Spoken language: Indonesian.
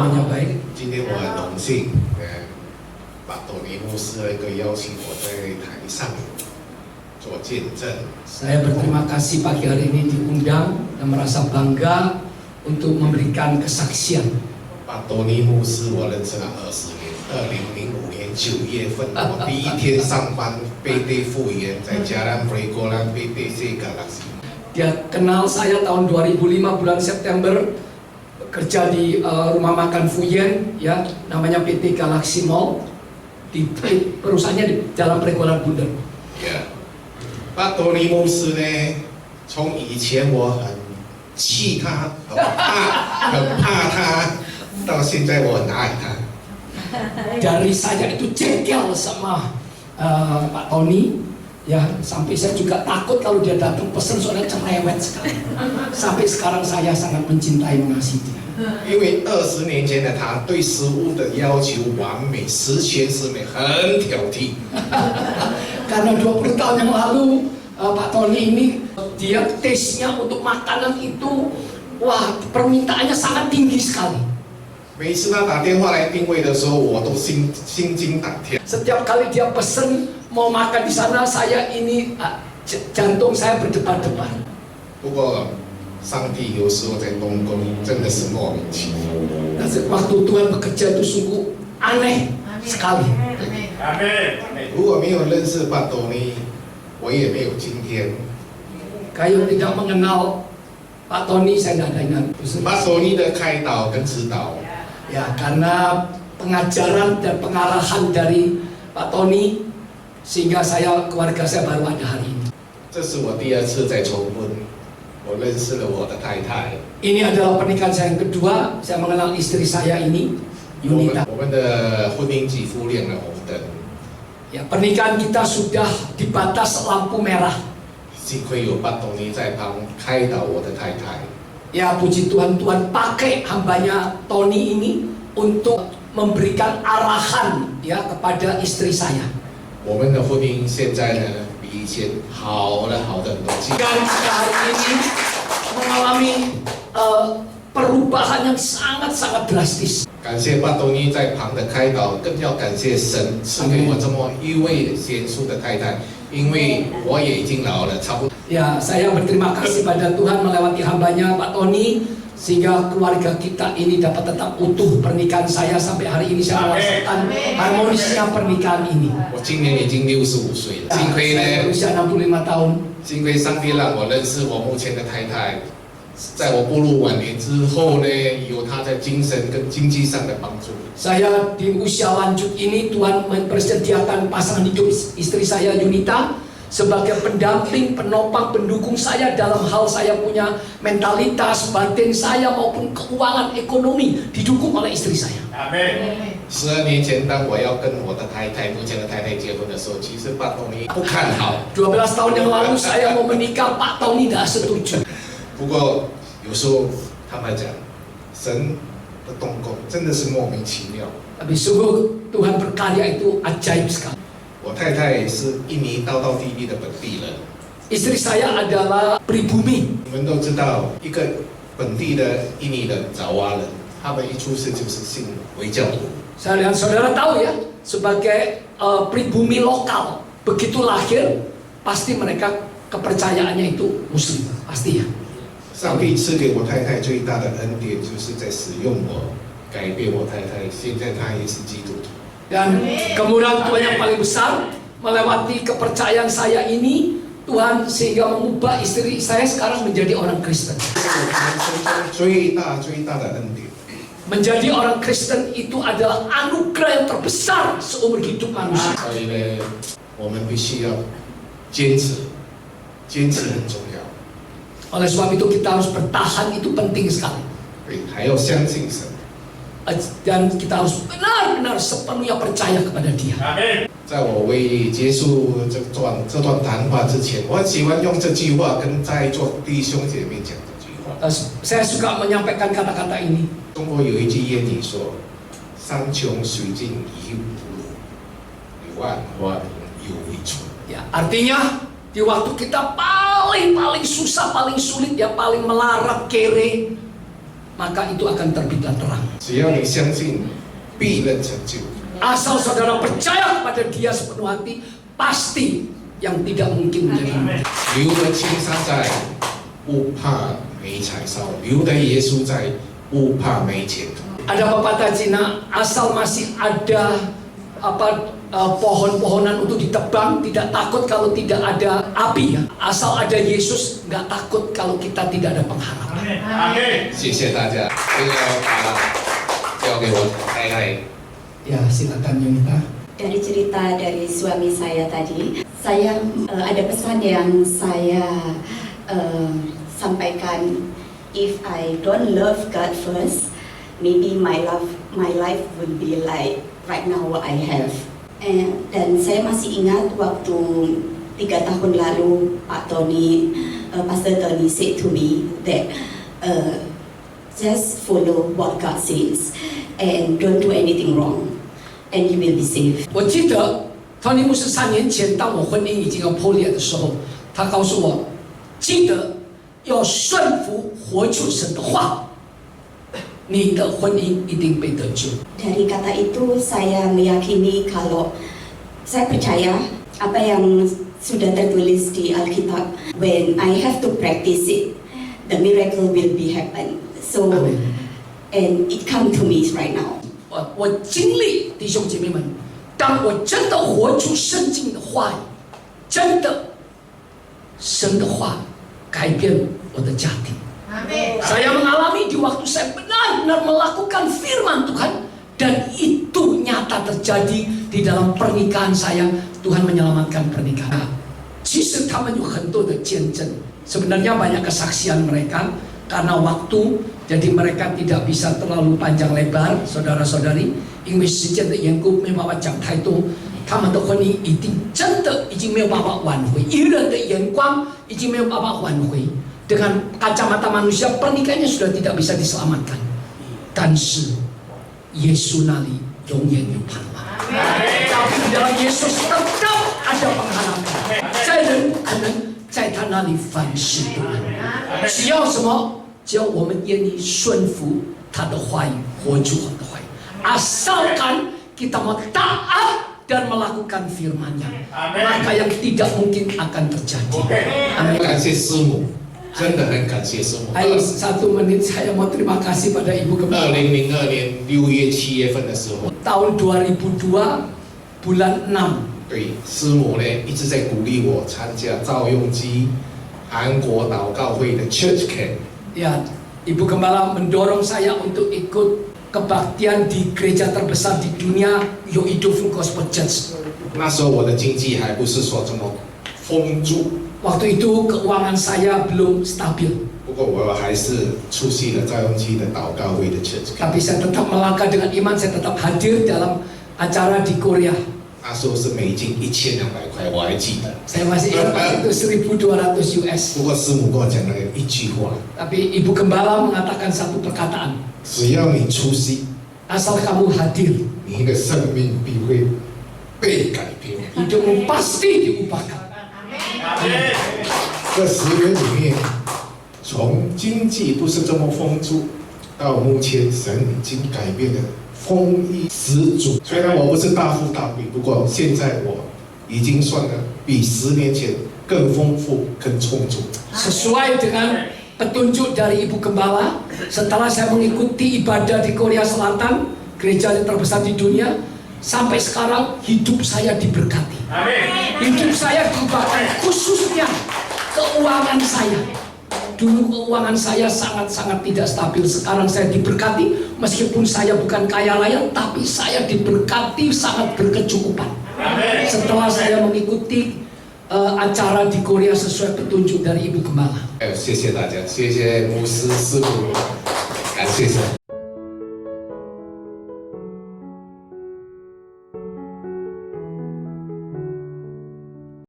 namanya baik. 今天我很荣幸，把朵尼牧师的一个邀请，我在台上做见证。 Saya berterima kasih pagi hari ini diundang dan merasa bangga untuk memberikan kesaksian. 把朵尼牧师我认识了20年，2005年9月份，我第一天上班背对复原，在加兰菲国兰背对这个拉西。 Dia kenal saya tahun 2005 bulan September, kerja di rumah makan Fuyen, ya, namanya PT Galaxy Mall, di perusahaannya di Jalan Pregolan Bundar. Yeah. 巴多尼牧师呢，从以前我很气他，很怕他，到现在我很爱他。 Dari saya itu jengkel sama Pak Tony, ya, sampai saya juga takut kalau dia datang pesen soalnya cerewet sekali. Sampai sekarang saya sangat mencintai mengasihi dia. 因为20年前的他对食物的要求完美，十全十美，很挑剔。 Karena 20 tahun yang lalu Pak Tony ini dia taste-nya untuk makanan itu, wah, permintaannya sangat tinggi sekali. 每一次他打电话来定位的时候，我都心惊胆跳。 Setiap kali dia pesen mau makan di sana, saya ini jantung saya berdebar-debar. 不过上帝有时候在动工，真的是莫名其妙。 Dan waktu Tuhan bekerja itu sungguh aneh sekali. 如果没有认识巴多尼，我也没有今天。 Kayu tidak mengenal Pak Tony, saya tidak ada ingat. 巴多尼的开导跟指导， Ya, karena pengajaran dan pengarahan dari Pak Tony, sehingga keluarga saya baru ada hari ini. 这是我第2次再重婚，我认识了我的太太。 Ini adalah pernikahan saya yang kedua, saya mengenal istri saya ini, Yunita. 我们的婚姻几乎亮了红灯， Ya, pernikahan kita sudah di batas lampu merah. 幸亏有巴多尼在旁开导我的太太。 Ya, puji Tuhan, Tuhan pakai hambanya Tony ini untuk memberikan arahan, ya, kepada istri saya. 我们的婚姻现在呢，比以前好了很多。 Dan hari ini mengalami perubahan yang sangat-sangat drastis. 感谢巴多尼在旁的开导，更要感谢神赐给我这么一位贤淑的太太，因为我也已经老了，差不多。 Ya, saya berterima kasih pada Tuhan melewati hambanya Pak Tony, sehingga keluarga kita ini dapat tetap utuh. Pernikahan saya sampai hari ini saya merasakan harmonisnya pernikahan ini. 我今年已经65岁了， Ya, 幸亏 saya 呢， berusia 65 tahun. 幸亏上帝让我认识我目前的太太，在我步入晚年之后呢，有她在精神跟经济上的帮助。 Saya di usia lanjut ini Tuhan mempersediakan pasangan hidup istri saya Yunita sebagai pendamping, penopang, pendukung saya dalam hal saya punya mentalitas, batin saya maupun keuangan ekonomi didukung oleh istri saya. Amin. 12年前，当我要跟我的太太，目前的太太结婚的时候，其实巴多尼不看好。 12 tahun yang lalu saya mau menikah, Pak Tony tidak setuju. 不过有时候坦白讲，神的动工真的是莫名其妙。 Tapi sungguh Tuhan berkarya itu ajaib sekali. 我太太是印尼道地利的本地人， Istri saya adalah pribumi. 你们都知道，一个本地的印尼人爪哇人，他们一出世就是信回教徒。 Saudara tahu ya, sebagai pribumi lokal, begitu lahir pasti mereka kepercayaannya itu Muslim, pasti ya. 上帝赐给我太太最大的恩典，就是在使用我，改变我太太，现在她也是基督徒。 Dan kemudian Tuhan yang paling besar melewati kepercayaan saya ini, Tuhan sehingga mengubah istri saya sekarang menjadi orang Kristen. 最大的恩典。 Menjadi orang Kristen itu adalah anugerah yang terbesar seumur hidup manusia. 所以呢，我们必须要坚持，坚持很重要。 Oleh sebab itu kita harus bertahan, itu penting sekali. 对，还要相信神。 Dan kita harus benar-benar sepenuhnya percaya kepada Dia. Amin. 在我为结束这段谈话之前，我很喜欢用这句话跟在座弟兄姐妹讲这句话。 Saya suka menyampaikan kata-kata ini. 中国有一句谚语说：“山穷水尽疑无路，万花瓶又一村。” Ya, artinya di waktu kita paling susah, paling sulit, ya paling melarat, kere, maka itu akan terbitlah terang. 只要你相信，必能成就。 Asal saudara percaya kepada Dia sepenuh hati, pasti yang tidak mungkin menjadi mungkin. 留得青山在，不怕没柴烧；留得耶稣在，不怕没前途。 Ada pepatah Cina, asal masih ada pohon-pohonan untuk ditebang, tidak takut kalau tidak ada api. Ya. Asal ada Yesus, nggak takut kalau kita tidak ada pengharapan. 谢谢大家，这个交给我太太。 Ya, silakan Yunita. Dari cerita dari suami saya tadi, saya ada pesan yang saya sampaikan. If I don't love God first, maybe my life will be like right now what I have. Dan saya masih ingat waktu 3 tahun lalu Pak Tony, Pastor Tony said to me that just follow what God says and don't do anything wrong, and you will be saved. 我记得托尼牧师3年前，当我婚姻已经要破裂的时候，他告诉我，记得要顺服活出神的话，你的婚姻一定被得救。 Dari kata itu saya meyakini kalau saya percaya apa yang sudah tertulis di Alkitab. When I have to practice it, the miracle will be happen. So, and it come to me right now. 我经历弟兄姐妹们，当我真的活出圣经的话语，真的神的话改变我的家庭。 Saya mengalami di waktu saya benar-benar melakukan firman Tuhan, dan itu nyata terjadi di dalam pernikahan saya. Tuhan menyelamatkan pernikahan. 其实他们有很多的见证， sebenarnya banyak kesaksian mereka karena waktu, jadi mereka tidak bisa terlalu panjang lebar, saudara-saudari. 因为时间的缘故，没办法讲太多。他们的婚姻一定真的已经没有办法挽回，一人的眼光已经没有办法挽回。 Dengan kacamata manusia, pernikahannya sudah tidak bisa diselamatkan. 但是耶稣那里永远有盼望。Tapi di dalam Yesus tetap ada pengharapan. 在人不可能，在他那里凡事都能。只要什么？只要我们愿意顺服他的话语，活出他的话语。Asalkan kita mau taat dan melakukan firman-Nya, maka yang tidak mungkin akan terjadi. Amin. 感谢师母，真的很感谢师母。 Ayo 1 menit saya mau terima kasih pada Ibu Gembala. 2002年6月、7月份的时候， Tahun 2002 bulan 6. 对师母呢一直在鼓励我参加赵用基韩国祷告会的 Church Camp。 Ya, Ibu Gembala mendorong saya untuk ikut kebaktian di gereja terbesar di dunia, Yoido Gospel Church. 那时候我的经济还不是说这么丰足， Waktu itu keuangan saya belum stabil, 不过我还是出席了赵用基的祷告会的 Church Camp。 tapi saya tetap melangkah dengan iman, saya tetap hadir dalam acara di Korea. 那时候是美金1200块，我还记得。 Saya masih ingat itu 1.200 US. 不过师母跟我讲了一句话： Tapi Ibu Gembala mengatakan satu perkataan, 只要你出席， asal kamu hadir, 你的生命必会被改变。 hidupmu pasti diubahkan. 这10年里面，从经济不是这么丰足，到目前神已经改变了，丰衣十足。虽然我不是大富大贵，不过现在我已经算了比10年前更丰富、更充足。 Sesuai dengan petunjuk dari Ibu Gembala, setelah saya mengikuti ibadah di Korea Selatan, gereja yang terbesar di dunia, sampai sekarang hidup saya diberkati. Hidup saya diubahkan, khususnya keuangan saya. Dulu keuangan saya sangat-sangat tidak stabil. Sekarang saya diberkati, meskipun saya bukan kaya raya, tapi saya diberkati sangat berkecukupan. Setelah saya mengikuti acara di Korea sesuai petunjuk dari Ibu Gembala. 谢谢大家，谢谢牧师师母，感谢神。